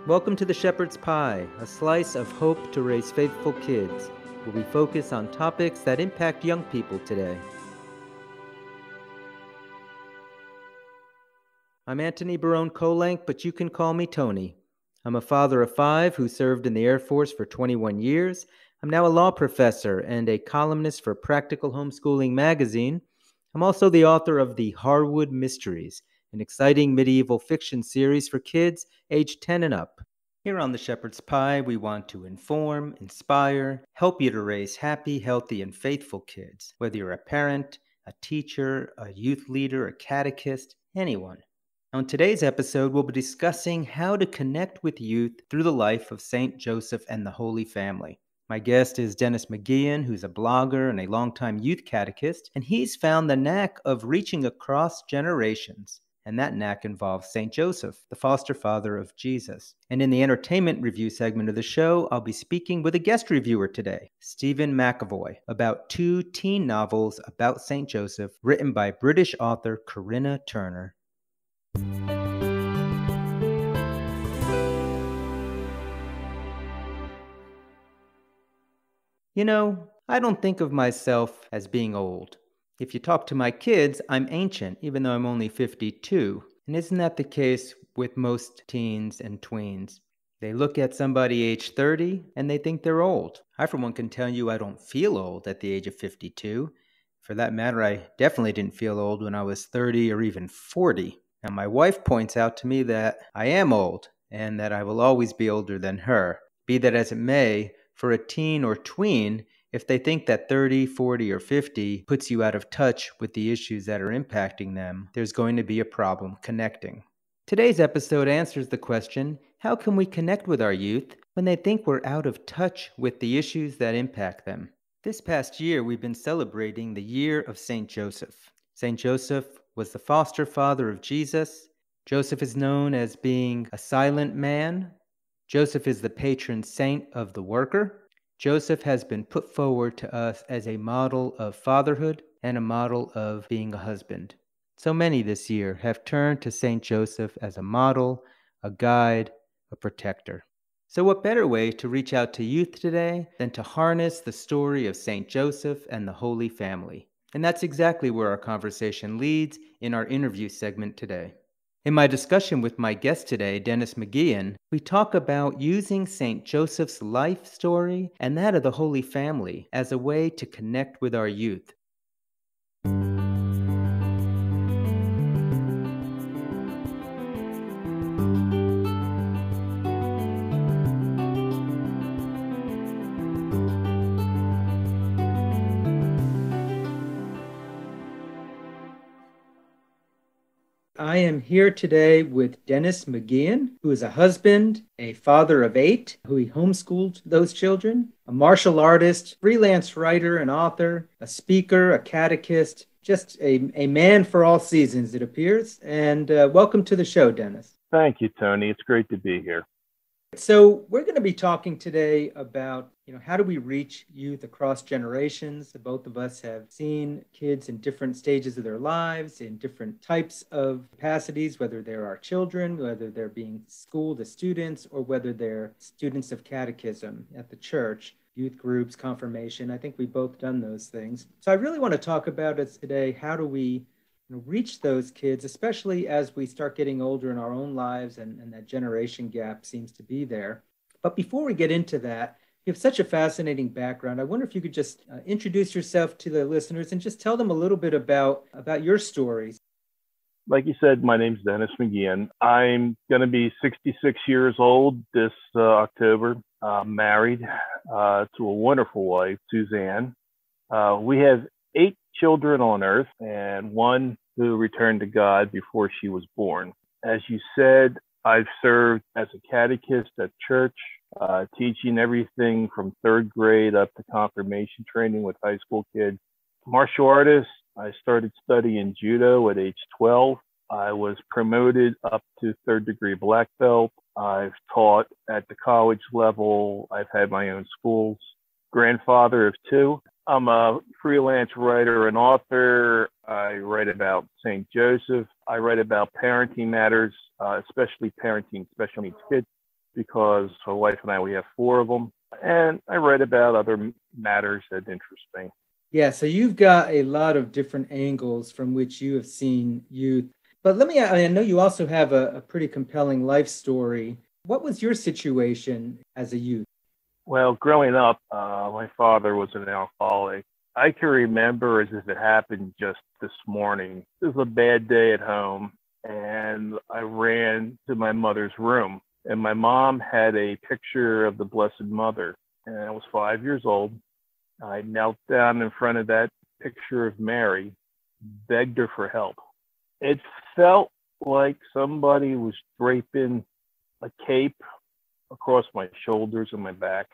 Welcome to the Shepherd's Pie, a slice of hope to raise faithful kids, where we focus on topics that impact young people today. I'm Antony Barone Kolenc, but you can call me Tony. I'm a father of 5 who served in the Air Force for 21 years. I'm now a law professor and a columnist for Practical Homeschooling magazine. I'm also the author of the Harwood Mysteries, an exciting medieval fiction series for kids aged 10 and up. Here on the Shepherd's Pie, we want to inform, inspire, help you to raise happy, healthy, and faithful kids, whether you're a parent, a teacher, a youth leader, a catechist, anyone. On today's episode, we'll be discussing how to connect with youth through the life of St. Joseph and the Holy Family. My guest is Dennis McGeehan, who's a blogger and a longtime youth catechist, and he's found the knack of reaching across generations. And that knack involves St. Joseph, the foster father of Jesus. And in the entertainment review segment of the show, I'll be speaking with a guest reviewer today, Stephen Mcavoy, about 2 teen novels about St. Joseph written by British author Corinna Turner. You know, I don't think of myself as being old. If you talk to my kids, I'm ancient, even though I'm only 52. And isn't that the case with most teens and tweens? They look at somebody age 30 and they think they're old. I, for one, can tell you I don't feel old at the age of 52. For that matter, I definitely didn't feel old when I was 30 or even 40. And my wife points out to me that I am old and that I will always be older than her. Be that as it may, for a teen or tween, if they think that 30, 40, or 50 puts you out of touch with the issues that are impacting them, there's going to be a problem connecting. Today's episode answers the question, how can we connect with our youth when they think we're out of touch with the issues that impact them? This past year, we've been celebrating the year of St. Joseph. St. Joseph was the foster father of Jesus. Joseph is known as being a silent man. Joseph is the patron saint of the worker. Joseph has been put forward to us as a model of fatherhood and a model of being a husband. So many this year have turned to St. Joseph as a model, a guide, a protector. So what better way to reach out to youth today than to harness the story of St. Joseph and the Holy Family? And that's exactly where our conversation leads in our interview segment today. In my discussion with my guest today, Dennis McGeehan, we talk about using St. Joseph's life story and that of the Holy Family as a way to connect with our youth. I am here today with Dennis McGeehan, who is a husband, a father of 8, who he homeschooled those children, a martial artist, freelance writer and author, a speaker, a catechist, just a man for all seasons, it appears. And welcome to the show, Dennis. Thank you, Tony. It's great to be here. So we're going to be talking today about, how do we reach youth across generations? Both of us have seen kids in different stages of their lives, in different types of capacities, whether they're our children, whether they're being schooled as students, or whether they're students of catechism at the church, youth groups, confirmation. I think we've both done those things. So I really want to talk about it today. How do we reach those kids, especially as we start getting older in our own lives and that generation gap seems to be there. But before we get into that, you have such a fascinating background. I wonder if you could just introduce yourself to the listeners and just tell them a little bit about your stories. Like you said, my name's Dennis McGeehan. I'm going to be 66 years old this October, married to a wonderful wife, Suzanne. We have 8 children on earth and 1 who returned to God before she was born. As you said, I've served as a catechist at church, teaching everything from 3rd grade up to confirmation training with high school kids. Martial artist, I started studying judo at age 12. I was promoted up to 3rd degree black belt. I've taught at the college level. I've had my own schools. Grandfather of 2. I'm a freelance writer and author. I write about St. Joseph. I write about parenting matters, especially parenting special needs kids. because my wife and I, we have four of them. And I read about other matters that interest me. Yeah, so you've got a lot of different angles from which you have seen youth. But I know you also have a pretty compelling life story. What was your situation as a youth? Well, growing up, my father was an alcoholic. I can remember as if it happened just this morning. It was a bad day at home, and I ran to my mother's room, and my mom had a picture of the Blessed Mother, and I was 5 years old. I knelt down in front of that picture of Mary, begged her for help. It felt like somebody was draping a cape across my shoulders and my back.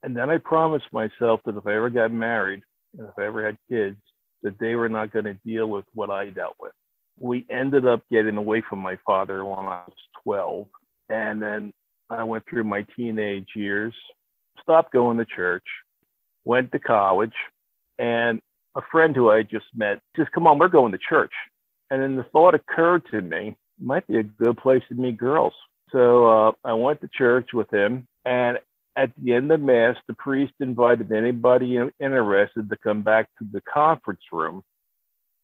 And then I promised myself that if I ever got married and if I ever had kids, that they were not going to deal with what I dealt with. We ended up getting away from my father when I was 12. And then I went through my teenage years, stopped going to church, went to college, and a friend who I had just met says, "Come on, we're going to church." And then the thought occurred to me, it might be a good place to meet girls. So I went to church with him, and at the end of Mass, the priest invited anybody interested to come back to the conference room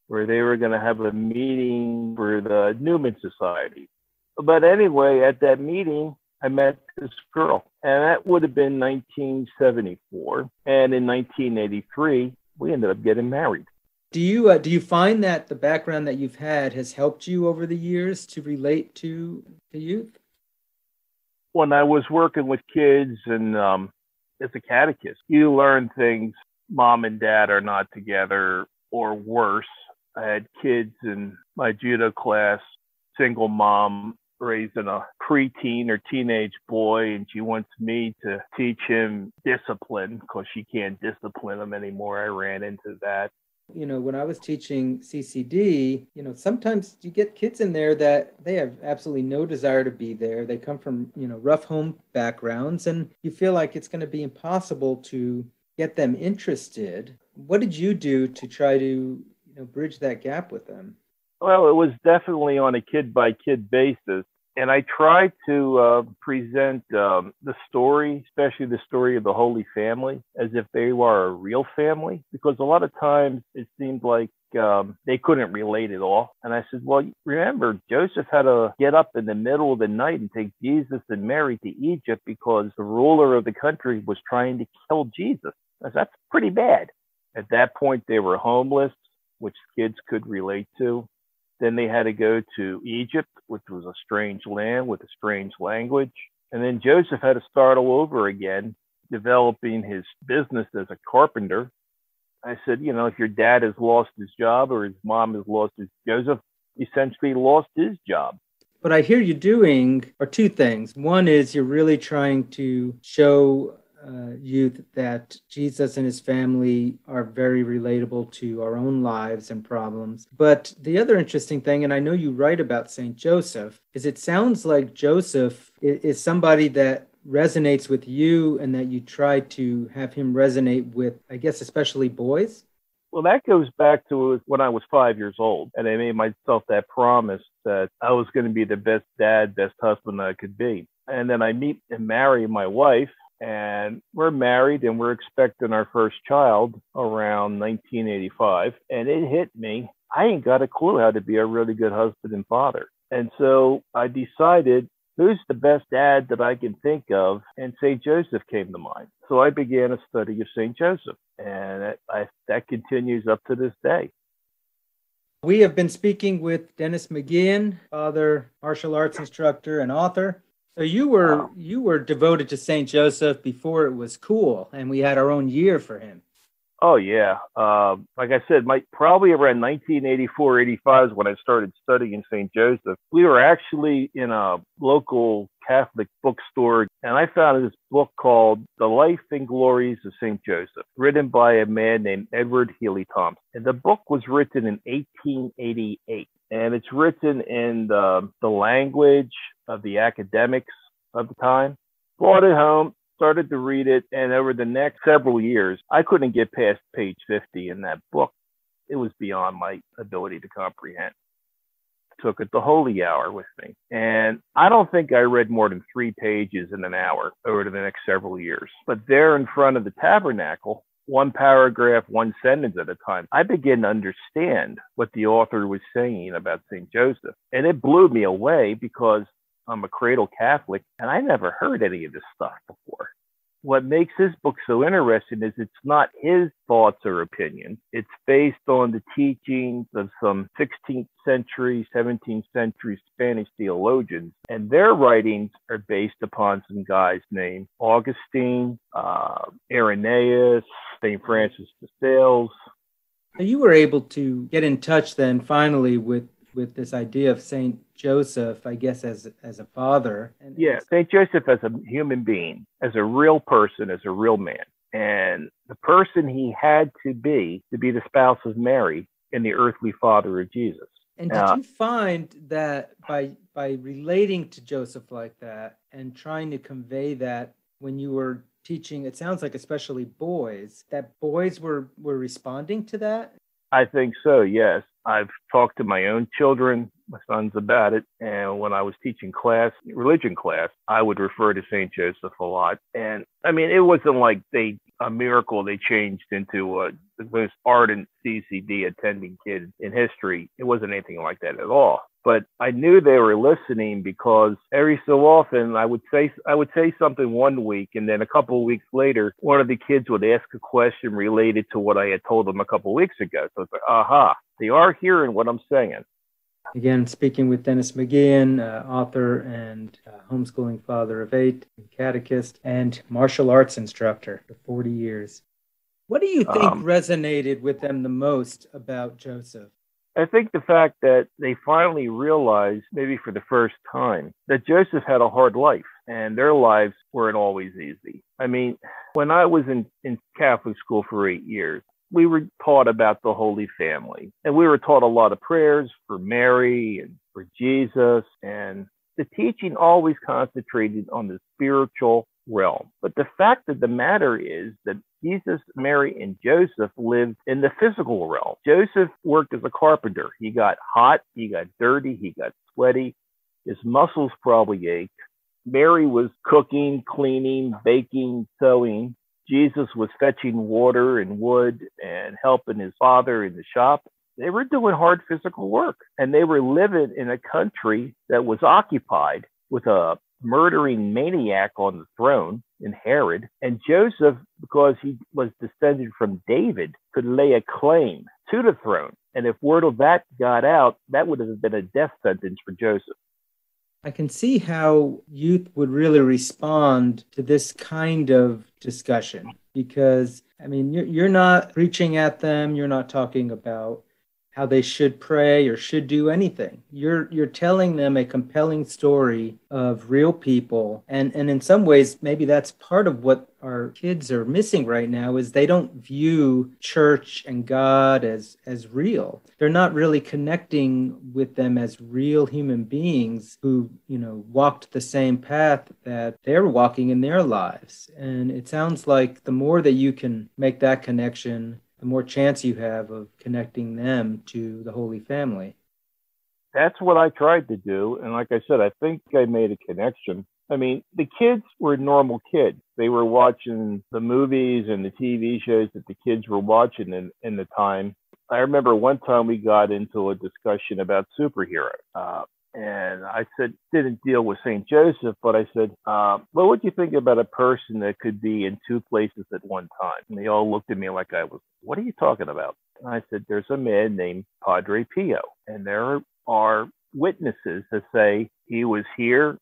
where they were going to have a meeting for the Newman Society. But anyway, at that meeting, I met this girl, and that would have been 1974. And in 1983, we ended up getting married. Do you find that the background that you've had has helped you over the years to relate to youth? When I was working with kids and as a catechist, you learn things. Mom and dad are not together, or worse. I had kids in my judo class, single mom raising a preteen or teenage boy, and she wants me to teach him discipline because she can't discipline him anymore. I ran into that. When I was teaching CCD, sometimes you get kids in there that they have absolutely no desire to be there. They come from, rough home backgrounds, and you feel like it's going to be impossible to get them interested. What did you do to try to, bridge that gap with them? Well, it was definitely on a kid-by-kid basis. And I tried to present the story, especially the story of the Holy Family, as if they were a real family, because a lot of times it seemed like they couldn't relate at all. And I said, well, remember, Joseph had to get up in the middle of the night and take Jesus and Mary to Egypt because the ruler of the country was trying to kill Jesus. I said, that's pretty bad. At that point, they were homeless, which kids could relate to. Then they had to go to Egypt, which was a strange land with a strange language. And then Joseph had to start all over again, developing his business as a carpenter. I said, if your dad has lost his job or his mom has lost his, Joseph essentially lost his job. What I hear you doing are two things. One is you're really trying to show youth that Jesus and his family are very relatable to our own lives and problems. But the other interesting thing, and I know you write about St. Joseph, is it sounds like Joseph is somebody that resonates with you and that you try to have him resonate with, I guess, especially boys? Well, that goes back to when I was 5 years old, and I made myself that promise that I was going to be the best dad, best husband I could be. And then I meet and marry my wife, and we're married and we're expecting our first child around 1985. And it hit me, I ain't got a clue how to be a really good husband and father. And so I decided, who's the best dad that I can think of? And St. Joseph came to mind. So I began a study of St. Joseph, and that continues up to this day. We have been speaking with Dennis McGeehan, father, martial arts instructor, and author. So you were devoted to St. Joseph before it was cool, and we had our own year for him. Oh, yeah. Like I said, probably around 1984, 85 is when I started studying St. Joseph. We were actually in a local Catholic bookstore, and I found this book called The Life and Glories of St. Joseph, written by a man named Edward Healy Thompson. And the book was written in 1888, and it's written in the language of the academics of the time. Brought it home, started to read it, and over the next several years, I couldn't get past page 50 in that book. It was beyond my ability to comprehend. took at the Holy Hour with me. And I don't think I read more than 3 pages in an hour over the next several years. But there in front of the tabernacle, one paragraph, one sentence at a time, I began to understand what the author was saying about St. Joseph. And it blew me away because I'm a cradle Catholic and I never heard any of this stuff before. What makes his book so interesting is it's not his thoughts or opinions. It's based on the teachings of some 16th century, 17th century Spanish theologians. And their writings are based upon some guys named Augustine, Irenaeus, St. Francis de Sales. So you were able to get in touch then finally with this idea of Saint Joseph, I guess, as a father. Yeah, Saint Joseph as a human being, as a real person, as a real man. And the person he had to be the spouse of Mary and the earthly father of Jesus. And did you find that by relating to Joseph like that and trying to convey that when you were teaching, it sounds like especially boys, that boys were responding to that? I think so, yes. I've talked to my own children, my sons, about it. And when I was teaching religion class, I would refer to St. Joseph a lot. And I mean, it wasn't like a miracle they changed into the most ardent CCD attending kid in history. It wasn't anything like that at all. But I knew they were listening because every so often I would say something one week, and then a couple of weeks later, one of the kids would ask a question related to what I had told them a couple of weeks ago. So it's like, aha, they are hearing what I'm saying. Again, speaking with Dennis McGeehan, author and homeschooling father of 8, catechist, and martial arts instructor for 40 years. What do you think resonated with them the most about Joseph? I think the fact that they finally realized, maybe for the first time, that Joseph had a hard life and their lives weren't always easy. I mean, when I was in Catholic school for 8 years, we were taught about the Holy Family, and we were taught a lot of prayers for Mary and for Jesus, and the teaching always concentrated on the spiritual realm. But the fact of the matter is that Jesus, Mary, and Joseph lived in the physical realm. Joseph worked as a carpenter. He got hot, he got dirty, he got sweaty. His muscles probably ached. Mary was cooking, cleaning, baking, sewing. Jesus was fetching water and wood and helping his father in the shop. They were doing hard physical work, and they were living in a country that was occupied with a murdering maniac on the throne in Herod. And Joseph, because he was descended from David, could lay a claim to the throne. And if word of that got out, that would have been a death sentence for Joseph. I can see how youth would really respond to this kind of discussion because, I mean, you're not preaching at them. You're not talking about how they should pray or should do anything. You're telling them a compelling story of real people. And in some ways, maybe that's part of what our kids are missing right now is they don't view church and God as real. They're not really connecting with them as real human beings who, walked the same path that they're walking in their lives. And it sounds like the more that you can make that connection, the more chance you have of connecting them to the Holy Family. That's what I tried to do. And like I said, I think I made a connection. I mean, the kids were normal kids. They were watching the movies and the TV shows that the kids were watching in the time. I remember one time we got into a discussion about superheroes. And I said, didn't deal with St. Joseph, but I said, what would you think about a person that could be in 2 places at one time? And they all looked at me like I was, what are you talking about? And I said, there's a man named Padre Pio. And there are witnesses that say he was here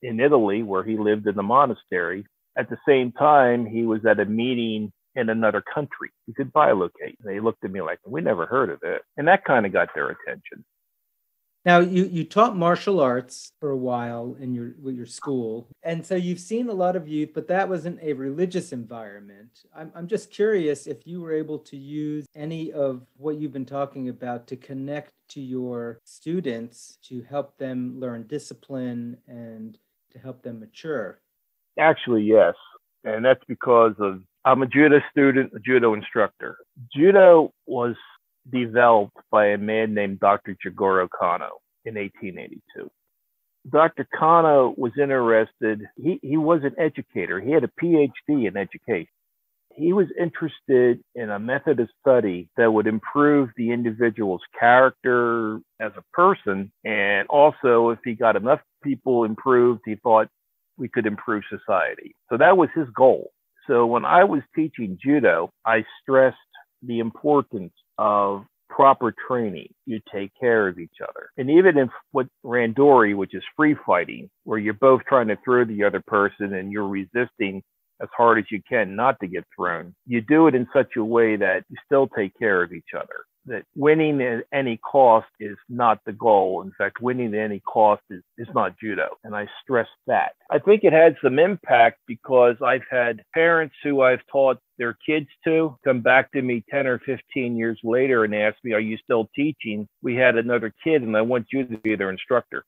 in Italy where he lived in the monastery. At the same time, he was at a meeting in another country. He could bilocate. And they looked at me like, we never heard of it. And that kind of got their attention. Now, you taught martial arts for a while with your school, and so you've seen a lot of youth, but that wasn't a religious environment. I'm just curious if you were able to use any of what you've been talking about to connect to your students to help them learn discipline and to help them mature. Actually, yes, and that's because I'm a judo student, a judo instructor. Judo was developed by a man named Dr. Jigoro Kano. in 1882. Dr. Kano was interested. He was an educator. He had a PhD in education. He was interested in a method of study that would improve the individual's character as a person. And also, if he got enough people improved, he thought we could improve society. So that was his goal. So when I was teaching judo, I stressed the importance of proper training. You take care of each other. And even if what randori, which is free fighting, where you're both trying to throw the other person and you're resisting as hard as you can not to get thrown, you do it in such a way that you still take care of each other. That winning at any cost is not the goal. In fact, winning at any cost is not judo. And I stress that. I think it had some impact because I've had parents who I've taught their kids to come back to me 10 or 15 years later and ask me, are you still teaching? We had another kid and I want you to be their instructor.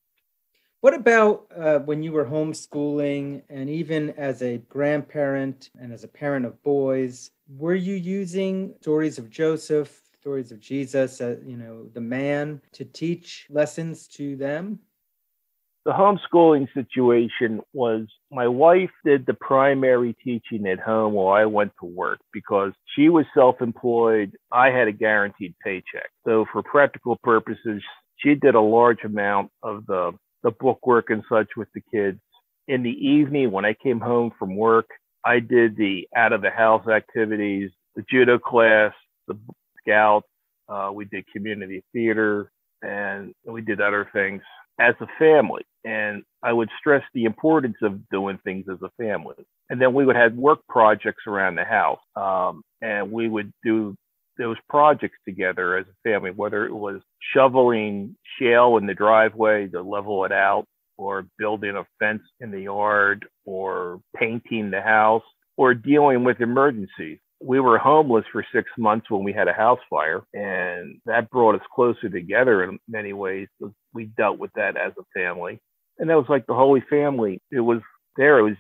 What about when you were homeschooling and even as a grandparent and as a parent of boys, were you using stories of Joseph, stories of Jesus, the man, to teach lessons to them? The homeschooling situation was my wife did the primary teaching at home while I went to work because she was self-employed. I had a guaranteed paycheck. So for practical purposes, she did a large amount of the book work and such with the kids. In the evening, when I came home from work, I did the out of the house activities, the judo class, the scouts, we did community theater, and we did other things as a family. And I would stress the importance of doing things as a family. And then we would have work projects around the house, and we would do those projects together as a family, whether it was shoveling shale in the driveway to level it out, or building a fence in the yard, or painting the house, or dealing with emergencies. We were homeless for 6 months when we had a house fire, and that brought us closer together in many ways. We dealt with that as a family. And that was like the Holy Family. It was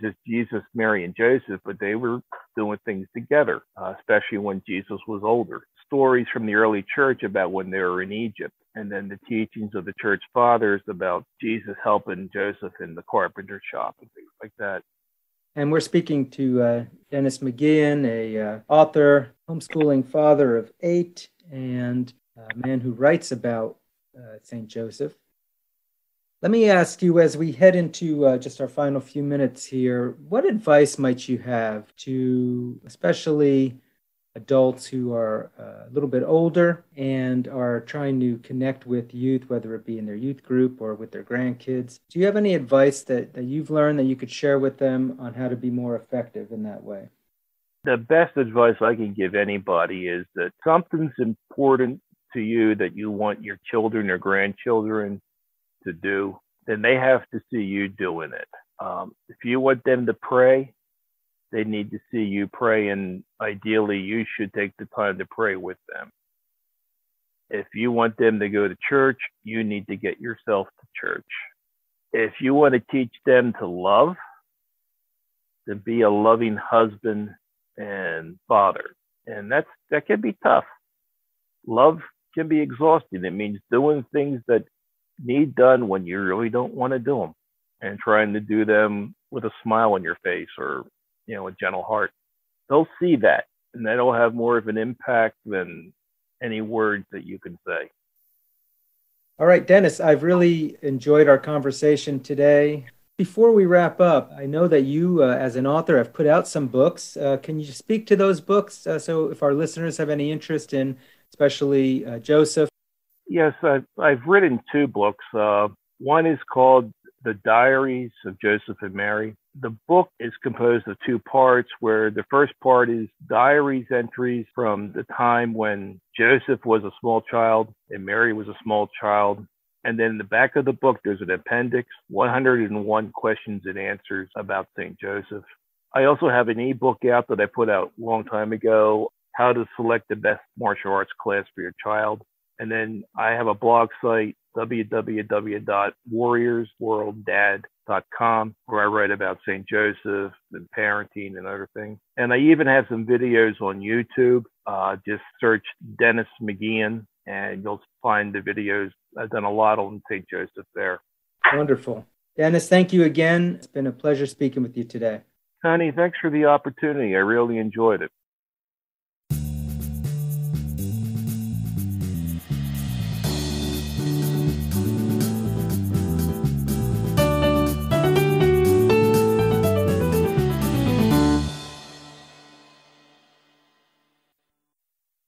just Jesus, Mary, and Joseph, but they were doing things together, especially when Jesus was older. Stories from the early church about when they were in Egypt, and then the teachings of the church fathers about Jesus helping Joseph in the carpenter shop and things like that. And we're speaking to Dennis McGeehan, a author, homeschooling father of 8, and a man who writes about St. Joseph. Let me ask you, as we head into just our final few minutes here, what advice might you have to especially adults who are a little bit older and are trying to connect with youth, whether it be in their youth group or with their grandkids? Do you have any advice that you've learned that you could share with them on how to be more effective in that way? The best advice I can give anybody is that something's important to you that you want your children or grandchildren to do, then they have to see you doing it. If you want them to pray, they need to see you pray, and ideally you should take the time to pray with them. If you want them to go to church, you need to get yourself to church. If you want to teach them to love, to be a loving husband and father, and that can be tough. Love can be exhausting. It means doing things that need done when you really don't want to do them, and trying to do them with a smile on your face or a gentle heart. They'll see that, and that'll have more of an impact than any words that you can say. All right, Dennis, I've really enjoyed our conversation today. Before we wrap up, I know that you, as an author, have put out some books. Can you speak to those books? So if our listeners have any interest in, especially Joseph? Yes, I've written 2 books. One is called The Diaries of Joseph and Mary. The book is composed of 2 parts, where the first part is diaries entries from the time when Joseph was a small child and Mary was a small child. And then in the back of the book, there's an appendix, 101 questions and answers about St. Joseph. I also have an ebook out that I put out a long time ago, How to Select the Best Martial Arts Class for Your Child. And then I have a blog site, www.warriorsworlddad.com, where I write about St. Joseph and parenting and other things. And I even have some videos on YouTube. Just search Dennis McGeehan, and you'll find the videos I've done a lot on St. Joseph there. Wonderful. Dennis, thank you again. It's been a pleasure speaking with you today. Honey, thanks for the opportunity. I really enjoyed it.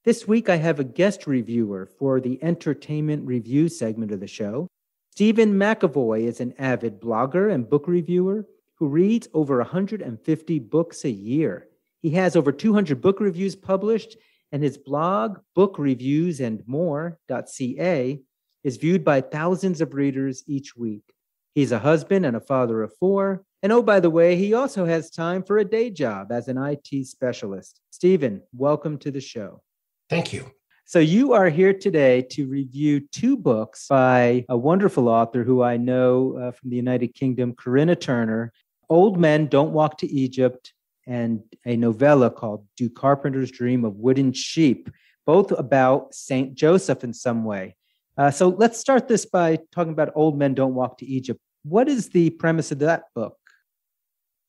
This week, I have a guest reviewer for the entertainment review segment of the show. Stephen Mcavoy is an avid blogger and book reviewer who reads over 150 books a year. He has over 200 book reviews published, and his blog, bookreviewsandmore.ca, is viewed by thousands of readers each week. He's a husband and a father of 4. And oh, by the way, he also has time for a day job as an IT specialist. Stephen, welcome to the show. Thank you. So you are here today to review 2 books by a wonderful author who I know from the United Kingdom, Corinna Turner, Old Men Don't Walk to Egypt, and a novella called Do Carpenters Dream of Wooden Sheep, both about St. Joseph in some way. So let's start this by talking about Old Men Don't Walk to Egypt. What is the premise of that book?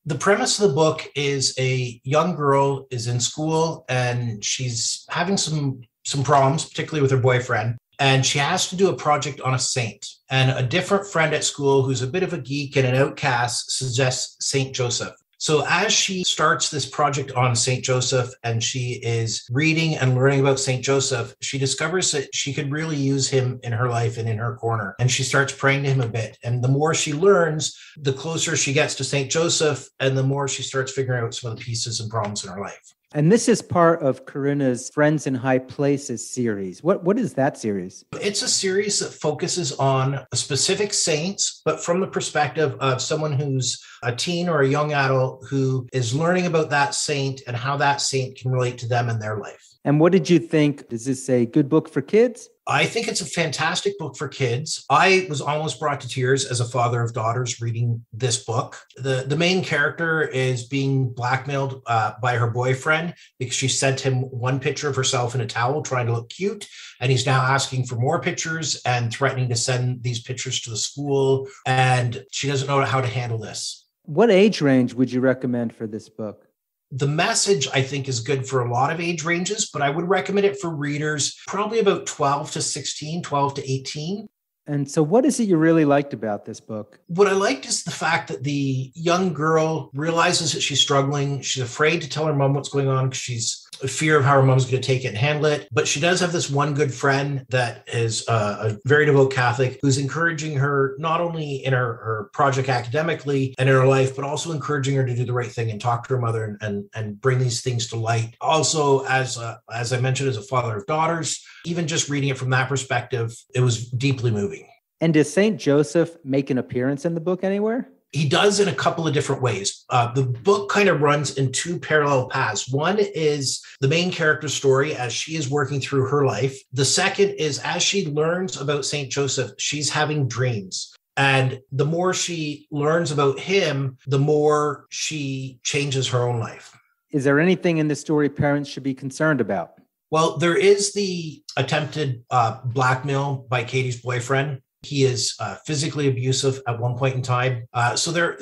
The premise of the book is a young girl is in school and she's having some problems, particularly with her boyfriend. And she has to do a project on a saint. And a different friend at school who's a bit of a geek and an outcast suggests St. Joseph. So as she starts this project on St. Joseph and she is reading and learning about St. Joseph, she discovers that she could really use him in her life and in her corner. And she starts praying to him a bit. And the more she learns, the closer she gets to St. Joseph and the more she starts figuring out some of the pieces and problems in her life. And this is part of Corinna's Friends in High Places series. What is that series? It's a series that focuses on specific saints, but from the perspective of someone who's a teen or a young adult who is learning about that saint and how that saint can relate to them in their life. And what did you think? Is this a good book for kids? I think it's a fantastic book for kids. I was almost brought to tears as a father of daughters reading this book. The main character is being blackmailed by her boyfriend because she sent him one picture of herself in a towel trying to look cute. And he's now asking for more pictures and threatening to send these pictures to the school. And she doesn't know how to handle this. What age range would you recommend for this book? The message, I think, is good for a lot of age ranges, but I would recommend it for readers probably about 12 to 16, 12 to 18. And so what is it you really liked about this book? What I liked is the fact that the young girl realizes that she's struggling. She's afraid to tell her mom what's going on because she's a fear of how her mom's going to take it and handle it. But she does have this one good friend that is a very devout Catholic who's encouraging her not only in her project academically and in her life, but also encouraging her to do the right thing and talk to her mother and bring these things to light. Also, as I mentioned, as a father of daughters, even just reading it from that perspective, it was deeply moving. And does St. Joseph make an appearance in the book anywhere? He does in a couple of different ways. The book kind of runs in 2 parallel paths. One is the main character's story as she is working through her life. The second is as she learns about St. Joseph, she's having dreams. And the more she learns about him, the more she changes her own life. Is there anything in this story parents should be concerned about? Well, there is the attempted blackmail by Katie's boyfriend. He is physically abusive at one point in time. So there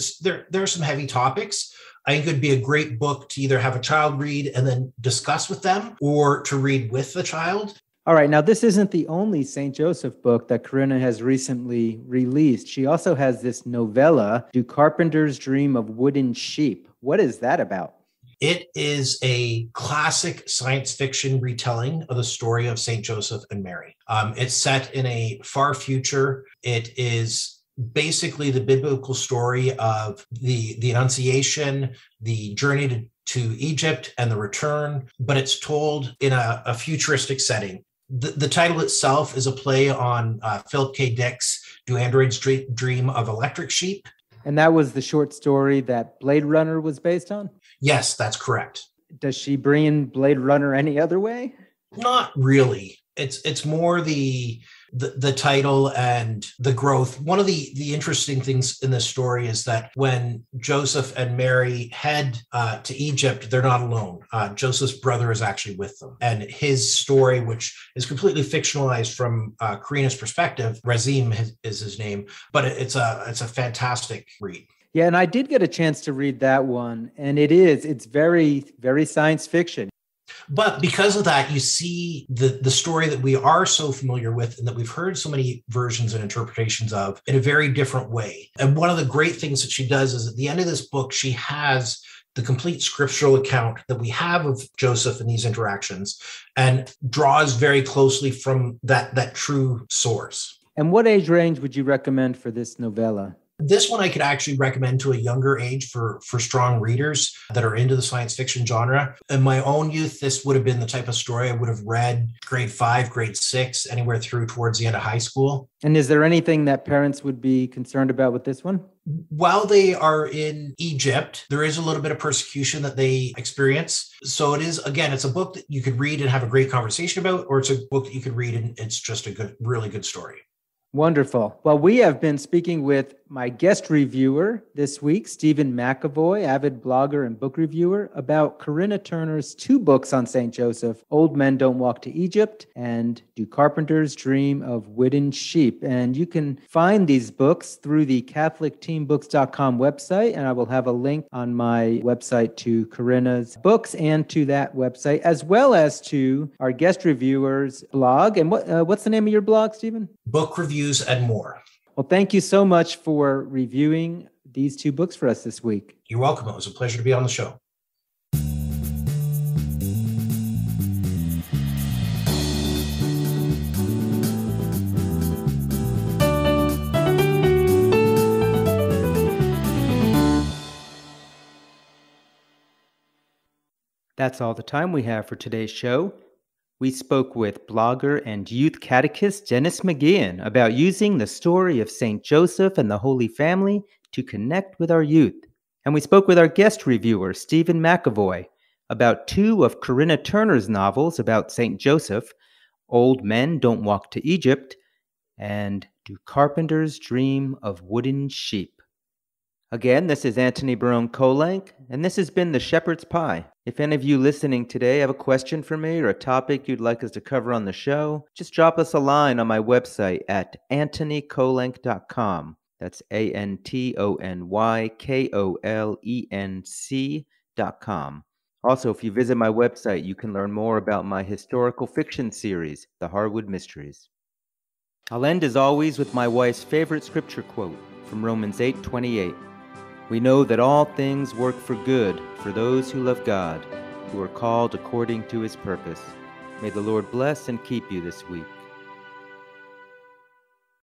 are some heavy topics. I think it would be a great book to either have a child read and then discuss with them or to read with the child. All right. Now, this isn't the only St. Joseph book that Corinna has recently released. She also has this novella, Do Carpenters Dream of Wooden Sheep. What is that about? It is a classic science fiction retelling of the story of St. Joseph and Mary. It's set in a far future. It is basically the biblical story of the Annunciation, the journey to Egypt and the return, but it's told in a futuristic setting. The title itself is a play on Philip K. Dick's Do Androids Dream of Electric Sheep? And that was the short story that Blade Runner was based on? Yes, that's correct. Does she bring in Blade Runner any other way? Not really. It's more the the title and the growth. One of the interesting things in this story is that when Joseph and Mary head to Egypt, they're not alone. Joseph's brother is actually with them. And his story, which is completely fictionalized from Karina's perspective, Razim is his name, but it's a fantastic read. Yeah, and I did get a chance to read that one, and it's very, very science fiction. But because of that, you see the story that we are so familiar with and that we've heard so many versions and interpretations of in a very different way. And one of the great things that she does is at the end of this book, she has the complete scriptural account that we have of Joseph and these interactions and draws very closely from that true source. And what age range would you recommend for this novella? This one I could actually recommend to a younger age for strong readers that are into the science fiction genre. In my own youth, this would have been the type of story I would have read grade 5, grade 6, anywhere through towards the end of high school. And is there anything that parents would be concerned about with this one? While they are in Egypt, there is a little bit of persecution that they experience. So it is, again, it's a book that you could read and have a great conversation about, or it's a book that you could read and it's just a really good story. Wonderful. Well, we have been speaking with my guest reviewer this week, Stephen Mcavoy, avid blogger and book reviewer, about Corinna Turner's 2 books on St. Joseph, Old Men Don't Walk to Egypt and Do Carpenters Dream of Wooden Sheep. And you can find these books through the CatholicTeenBooks.com website, and I will have a link on my website to Corinna's books and to that website, as well as to our guest reviewer's blog. And what's the name of your blog, Stephen? Book Reviews and More. Well, thank you so much for reviewing these 2 books for us this week. You're welcome. It was a pleasure to be on the show. That's all the time we have for today's show. We spoke with blogger and youth catechist Dennis McGeehan about using the story of St. Joseph and the Holy Family to connect with our youth. And we spoke with our guest reviewer, Stephen Mcavoy, about 2 of Corinna Turner's novels about St. Joseph, Old Men Don't Walk to Egypt, and Do Carpenters Dream of Wooden Sheep. Again, this is Antony Kolenc, and this has been The Shepherd's Pie. If any of you listening today have a question for me or a topic you'd like us to cover on the show, just drop us a line on my website at antonykolenc.com. That's AntonyKolenc.com. Also, if you visit my website, you can learn more about my historical fiction series, The Harwood Mysteries. I'll end as always with my wife's favorite scripture quote from Romans 8:28. We know that all things work for good for those who love God, who are called according to his purpose. May the Lord bless and keep you this week.